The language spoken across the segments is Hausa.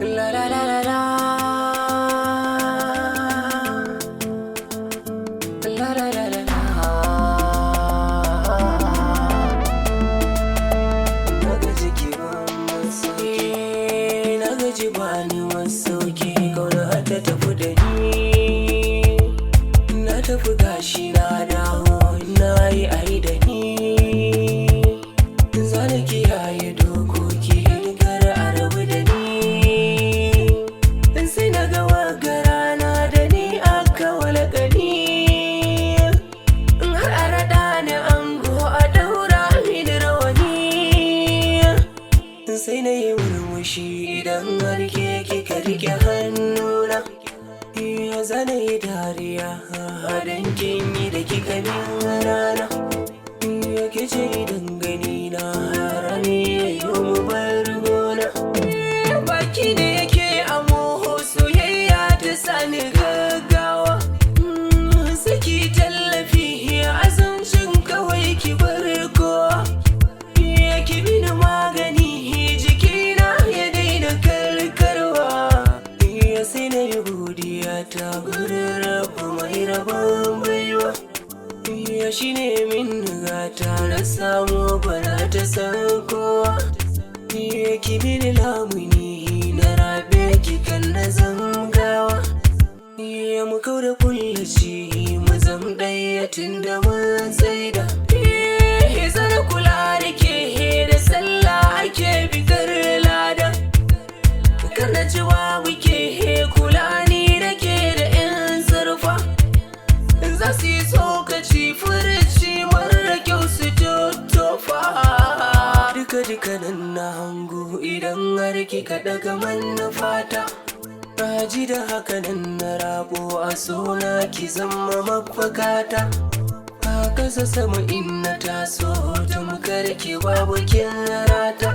La la la la la. La la la la la. Na gaji ki ban masauki, na gaji bani masauki, kauna ta tafi da ni. Na tafi gashi na dawo, na yi ai da ni. Zana kiyaye dokoki, kar a rabu da ni. Sai na ga wagarana da ni aka walakani. Har a raɗa ni ango a daura mini rawani. Sai na yi murmushi idan har ke kika rike hannuna. Zana yi dariya don kin yi da kika min rana. Ke ce idan gani na rani ya yi mu bar gona. Baki ne yake amo soyayya ta sani gaggawa. Saki tallafi azancin kawai ki bar kowa. Ki bini magani jikina ya daina karkarwa. Sai na yi godiya ta gurin rabu mai rabon baiwa. Shi ne min gata na samu bana ta san kowa. Ki bini lamuni na rabe ki kan na zangawa. Mu kau da kullaci mu zam ɗaya tun da mun tsaida. Zara kula da ke da sallah ake bigar lada. Kar na ci babu ke kula ni da ke da 'yan zarfa. Za su yi tsokaci furici mara kyau su tofa. Duka nan na hangu idan har kika daga manufata. Ji da haka nan na rabo a suna ki zama mafakata. A kasa sama in na taso tamkar ki babu kin rata.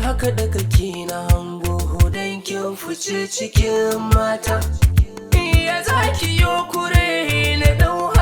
Haka daga ki na hango don kin fice cikin mata. Ya za ki yo kure na dau